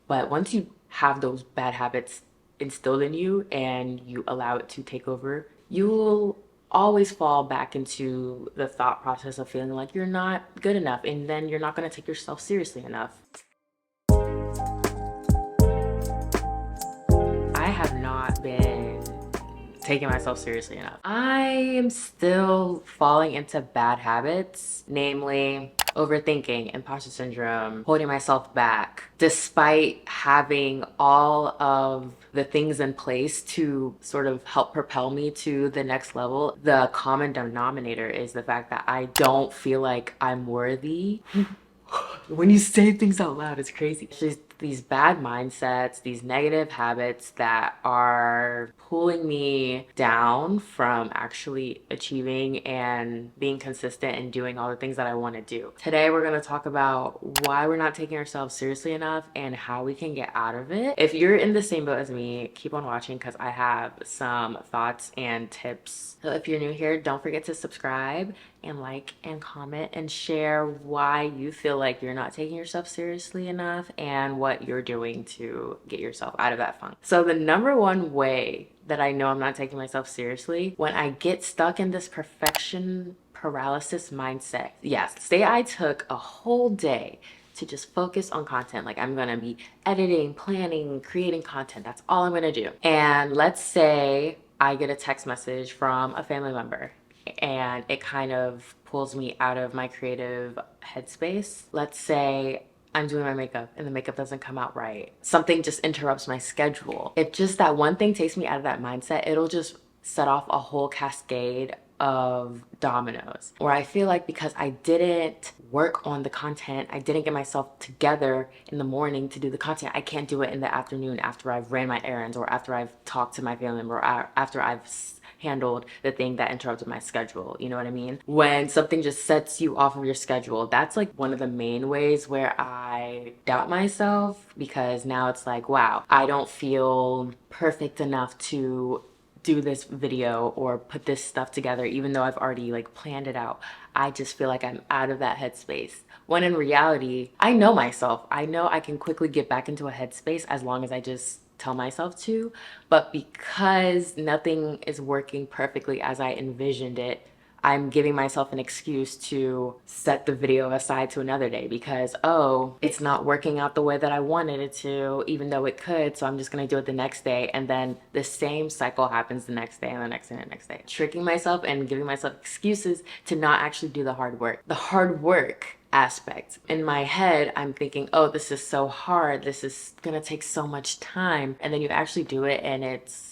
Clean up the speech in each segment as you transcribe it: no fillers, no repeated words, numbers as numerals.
But once you have those bad habits instilled in you and you allow it to take over, you'll always fall back into the thought process of feeling like you're not good enough, and then you're not going to take yourself seriously enough. I have not been taking myself seriously enough. I am still falling into bad habits, namely overthinking, imposter syndrome, holding myself back, despite having all of the things in place to sort of help propel me to the next level. The common denominator is the fact that I don't feel like I'm worthy. When you say things out loud, it's crazy. It's just these bad mindsets, these negative habits that are pulling me down from actually achieving and being consistent and doing all the things that I want to do. Today, we're going to talk about why we're not taking ourselves seriously enough and how we can get out of it. If you're in the same boat as me, keep on watching because I have some thoughts and tips. So if you're new here, don't forget to subscribe and like and comment and share why you feel like you're not taking yourself seriously enough and what you're doing to get yourself out of that funk. So the number one way that I know I'm not taking myself seriously, when I get stuck in this perfection paralysis mindset. Yes, say I took a whole day to just focus on content. Like I'm gonna be editing, planning, creating content. That's all I'm gonna do. And let's say I get a text message from a family member and it kind of pulls me out of my creative headspace. Let's say I'm doing my makeup and the makeup doesn't come out right. Something just interrupts my schedule. If just that one thing takes me out of that mindset, it'll just set off a whole cascade of dominoes. Or I feel like because I didn't work on the content, I didn't get myself together in the morning to do the content, I can't do it in the afternoon after I've ran my errands or after I've talked to my family member or after I've handled the thing that interrupted my schedule. You know what I mean? When something just sets you off of your schedule, that's like one of the main ways where I doubt myself, because now it's like, wow, I don't feel perfect enough to do this video or put this stuff together, even though I've already like planned it out. I just feel like I'm out of that headspace. When in reality, I know myself. I know I can quickly get back into a headspace as long as I just tell myself to. But because nothing is working perfectly as I envisioned it, I'm giving myself an excuse to set the video aside to another day because, oh, it's not working out the way that I wanted it to, even though it could. So I'm just going to do it the next day. And then the same cycle happens the next day and the next day and the next day. Tricking myself and giving myself excuses to not actually do the hard work. The hard work aspect. In my head, I'm thinking, oh, this is so hard. This is going to take so much time. And then you actually do it and it's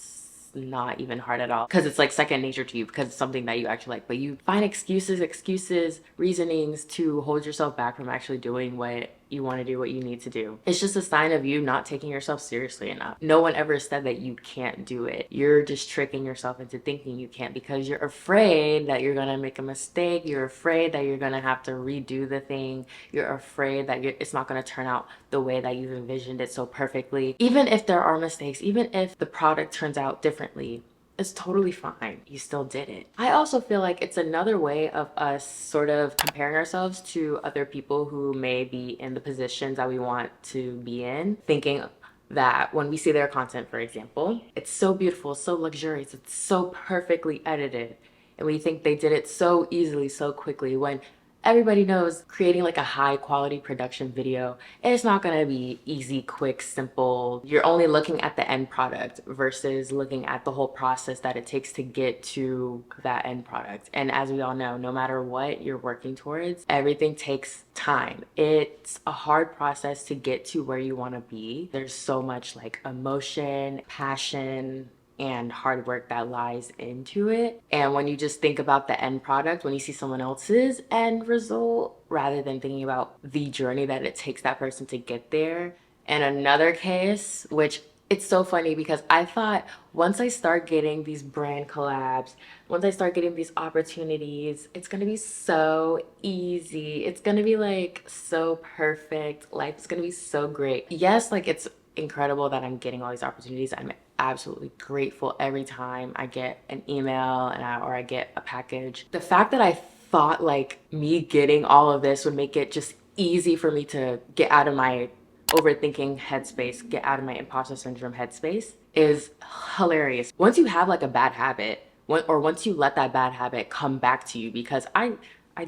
not even hard at all because it's like second nature to you because it's something that you actually like, but you find excuses, reasonings to hold yourself back from actually doing what you want to do, what you need to do. It's just a sign of you not taking yourself seriously enough. No one ever said that you can't do it. You're just tricking yourself into thinking you can't because you're afraid that you're gonna make a mistake. You're afraid that you're gonna have to redo the thing. You're afraid that it's not gonna turn out the way that you've envisioned it so perfectly. Even if there are mistakes, even if the product turns out differently, it's totally fine. You still did it. I also feel like it's another way of us sort of comparing ourselves to other people who may be in the positions that we want to be in, thinking that when we see their content, for example, it's so beautiful, so luxurious, it's so perfectly edited, and we think they did it so easily, so quickly, when everybody knows creating like a high quality production video, it's not going to be easy, quick, simple. You're only looking at the end product versus looking at the whole process that it takes to get to that end product. And as we all know, no matter what you're working towards, everything takes time. It's a hard process to get to where you want to be. There's so much like emotion, passion, and hard work that lies into it. And when you just think about the end product, when you see someone else's end result, rather than thinking about the journey that it takes that person to get there. And another case, which it's so funny because I thought once I start getting these brand collabs, once I start getting these opportunities, it's gonna be so easy. It's gonna be like so perfect. Life is gonna be so great. Yes, like it's incredible that I'm getting all these opportunities. I'm absolutely grateful every time I get an email or I get a package. The fact that I thought like me getting all of this would make it just easy for me to get out of my overthinking headspace, get out of my imposter syndrome headspace is hilarious. Once you have like a bad habit, or once you let that bad habit come back to you, because I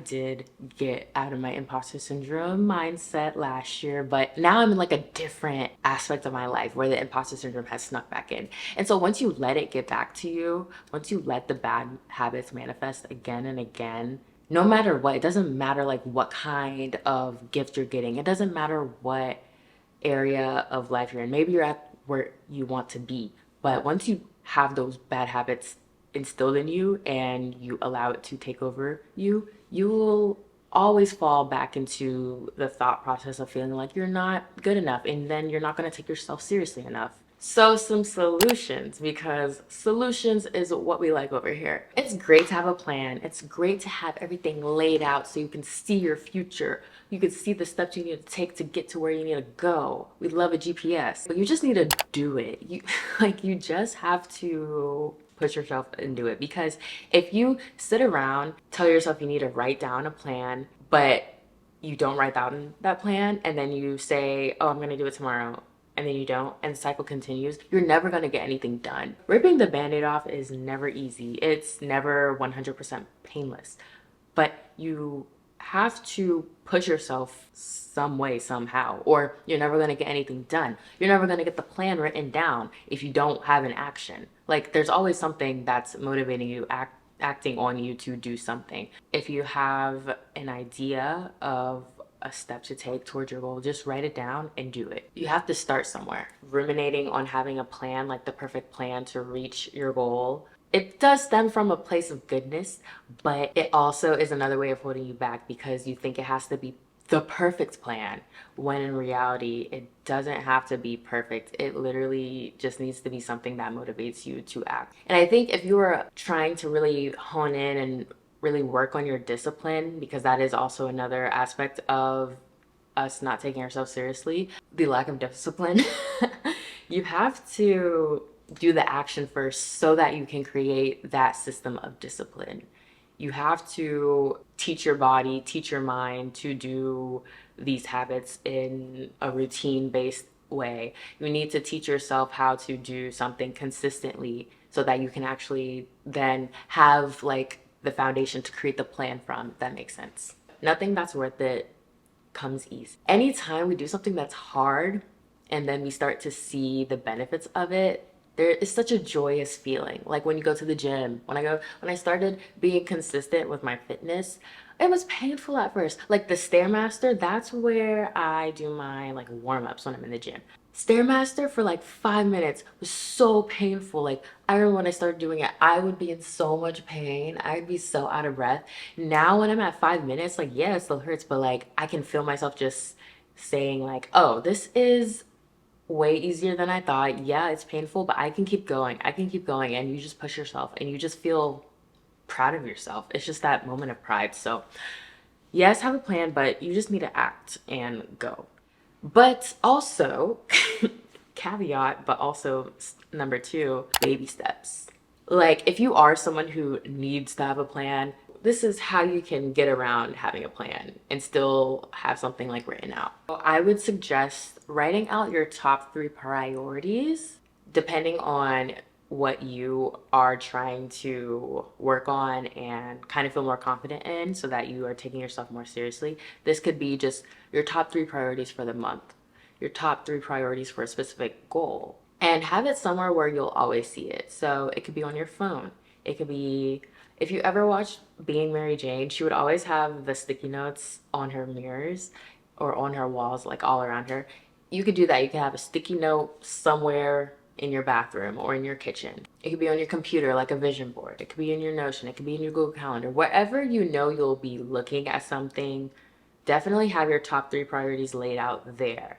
did get out of my imposter syndrome mindset last year, but now I'm in like a different aspect of my life where the imposter syndrome has snuck back in. And so once you let it get back to you, once you let the bad habits manifest again and again, no matter what, it doesn't matter like what kind of gift you're getting. It doesn't matter what area of life you're in. Maybe you're at where you want to be, but once you have those bad habits instilled in you and you allow it to take over you, you will always fall back into the thought process of feeling like you're not good enough, and then you're not going to take yourself seriously enough. So some solutions, because solutions is what we like over here. It's great to have a plan. It's great to have everything laid out so you can see your future. You can see the steps you need to take to get to where you need to go. We love a GPS, but you just need to do it. You you just have to push yourself and do it, because if you sit around, tell yourself you need to write down a plan, but you don't write down that plan, and then you say, oh, I'm going to do it tomorrow, and then you don't, and the cycle continues, you're never going to get anything done. Ripping the band-aid off is never easy. It's never 100% painless, but you have to push yourself some way, somehow, or you're never going to get anything done. You're never going to get the plan written down if you don't have an action. Like, there's always something that's motivating you, acting on you to do something. If you have an idea of a step to take towards your goal, just write it down and do it. You have to start somewhere. Ruminating on having a plan, like the perfect plan to reach your goal, it does stem from a place of goodness, but it also is another way of holding you back because you think it has to be the perfect plan, when in reality, it doesn't have to be perfect. It literally just needs to be something that motivates you to act. And I think if you are trying to really hone in and really work on your discipline, because that is also another aspect of us not taking ourselves seriously, the lack of discipline, you have to do the action first so that you can create that system of discipline. You have to teach your body, teach your mind to do these habits in a routine based way. You need to teach yourself how to do something consistently so that you can actually then have like the foundation to create the plan from, if that makes sense. Nothing that's worth it comes easy. Anytime we do something that's hard and then we start to see the benefits of it, there is such a joyous feeling. Like when you go to the gym, when I started being consistent with my fitness, it was painful at first. Like the Stairmaster, that's where I do my like warm-ups when I'm in the gym. Stairmaster for like 5 minutes was so painful. Like I remember when I started doing it, I would be in so much pain. I'd be so out of breath. Now when I'm at 5 minutes, like yeah, it still hurts, but like I can feel myself just saying like, oh, this is way easier than I thought. Yeah, it's painful, but I can keep going. I can keep going. And you just push yourself and you just feel proud of yourself. It's just that moment of pride. So, yes, have a plan, but you just need to act and go. But also, caveat, but also number two, baby steps. Like, if you are someone who needs to have a plan, this is how you can get around having a plan and still have something like written out. I would suggest writing out your top 3 priorities, depending on what you are trying to work on and kind of feel more confident in so that you are taking yourself more seriously. This could be just your top 3 priorities for the month, your top 3 priorities for a specific goal, and have it somewhere where you'll always see it. So it could be on your phone. It could be, if you ever watched Being Mary Jane, she would always have the sticky notes on her mirrors or on her walls, like all around her. You could do that. You could have a sticky note somewhere in your bathroom or in your kitchen. It could be on your computer, like a vision board. It could be in your Notion. It could be in your Google Calendar. Wherever you know you'll be looking at something, definitely have your top 3 priorities laid out there,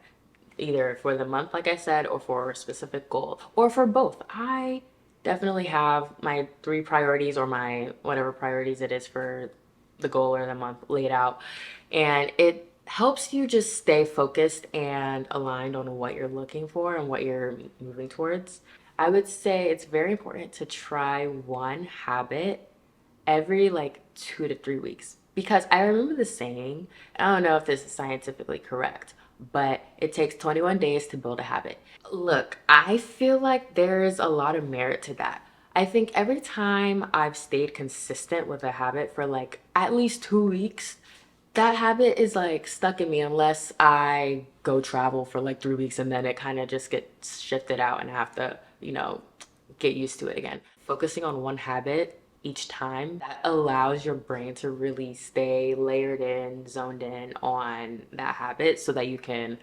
either for the month, like I said, or for a specific goal, or for both. I definitely have my 3 priorities or my whatever priorities it is for the goal or the month laid out, and it helps you just stay focused and aligned on what you're looking for and what you're moving towards. I would say it's very important to try one habit every like 2 to 3 weeks, because I remember the saying, I don't know if this is scientifically correct, but it takes 21 days to build a habit. Look, I feel like there's a lot of merit to that. I think every time I've stayed consistent with a habit for like at least 2 weeks, that habit is like stuck in me unless I go travel for like 3 weeks and then it kind of just gets shifted out and I have to, get used to it again. Focusing on one habit each time that allows your brain to really stay layered in, zoned in on that habit so that you can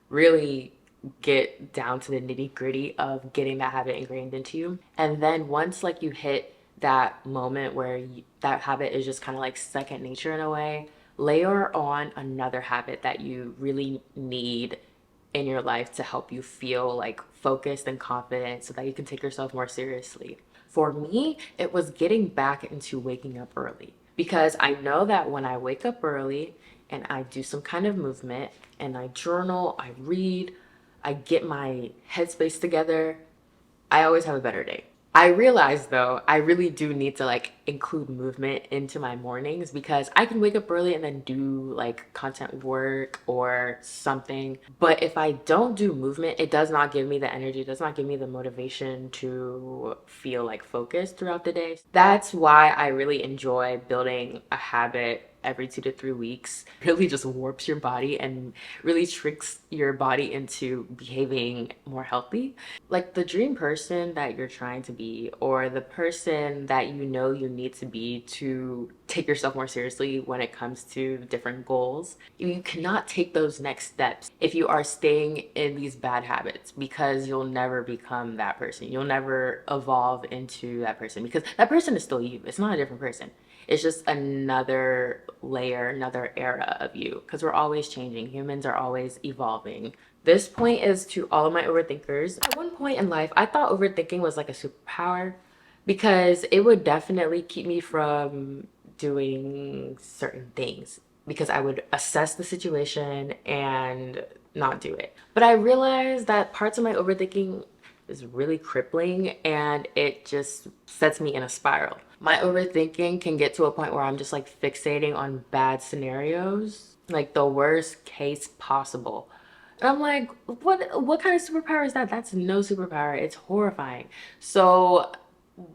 really get down to the nitty gritty of getting that habit ingrained into you. And then once like you hit that moment where that habit is just kind of like second nature in a way, layer on another habit that you really need in your life to help you feel like focused and confident so that you can take yourself more seriously. For me, it was getting back into waking up early because I know that when I wake up early and I do some kind of movement and I journal, I read, I get my headspace together, I always have a better day. I realize though, I really do need to like include movement into my mornings because I can wake up early and then do like content work or something. But if I don't do movement, it does not give me the energy, it does not give me the motivation to feel like focused throughout the day. That's why I really enjoy building a habit every 2 to 3 weeks. Really just warps your body and really tricks your body into behaving more healthy. Like the dream person that you're trying to be, or the person that you know you need to be to take yourself more seriously when it comes to different goals, you cannot take those next steps if you are staying in these bad habits because you'll never become that person. You'll never evolve into that person because that person is still you. It's not a different person. It's just another layer, another era of you because we're always changing. Humans are always evolving. This point is to all of my overthinkers. At one point in life, I thought overthinking was like a superpower because it would definitely keep me from doing certain things because I would assess the situation and not do it. But I realized that parts of my overthinking is really crippling and it just sets me in a spiral. My overthinking can get to a point where I'm just like fixating on bad scenarios, like the worst case possible. And I'm like, what kind of superpower is that? That's no superpower. It's horrifying. So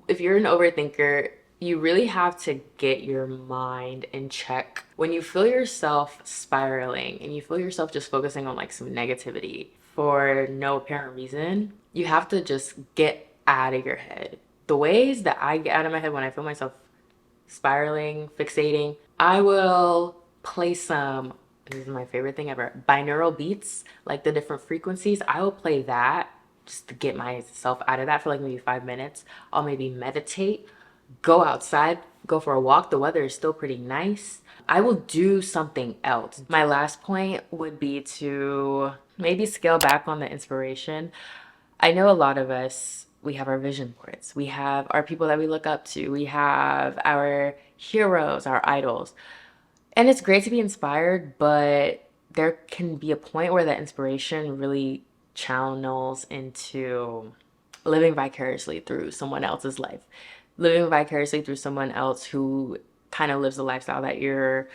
if you're an overthinker, you really have to get your mind in check. When you feel yourself spiraling and you feel yourself just focusing on like some negativity for no apparent reason, you have to just get out of your head. The ways that I get out of my head when I feel myself spiraling, fixating, I will play some, this is my favorite thing ever, binaural beats, like the different frequencies. I will play that just to get myself out of that for like maybe 5 minutes. I'll maybe meditate, go outside, go for a walk. The weather is still pretty nice. I will do something else. My last point would be to maybe scale back on the inspiration. I know a lot of us, we have our vision boards. We have our people that we look up to. We have our heroes, our idols. And it's great to be inspired, but there can be a point where that inspiration really channels into living vicariously through someone else's life, living vicariously through someone else who kind of lives the lifestyle that you're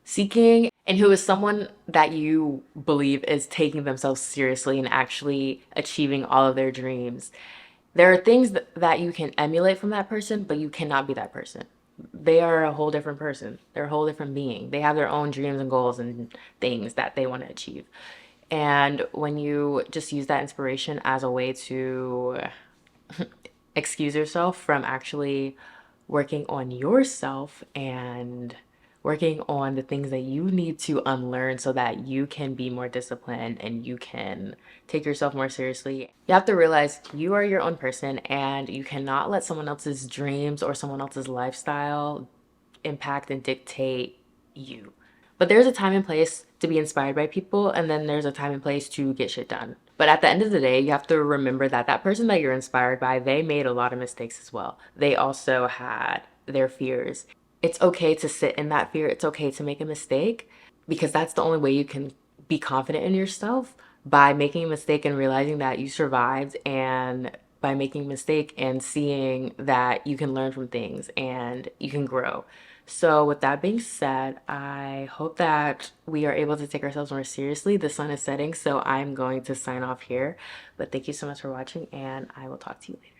seeking and who is someone that you believe is taking themselves seriously and actually achieving all of their dreams. There are things that you can emulate from that person, but you cannot be that person. They are a whole different person. They're a whole different being. They have their own dreams and goals and things that they want to achieve. And when you just use that inspiration as a way to excuse yourself from actually working on yourself and working on the things that you need to unlearn so that you can be more disciplined and you can take yourself more seriously. You have to realize you are your own person and you cannot let someone else's dreams or someone else's lifestyle impact and dictate you. But there's a time and place to be inspired by people, and then there's a time and place to get shit done. But at the end of the day, you have to remember that that person that you're inspired by, they made a lot of mistakes as well. They also had their fears. It's okay to sit in that fear. It's okay to make a mistake because that's the only way you can be confident in yourself, by making a mistake and realizing that you survived, and by making a mistake and seeing that you can learn from things and you can grow. So with that being said, I hope that we are able to take ourselves more seriously. The sun is setting, so I'm going to sign off here. But thank you so much for watching, and I will talk to you later.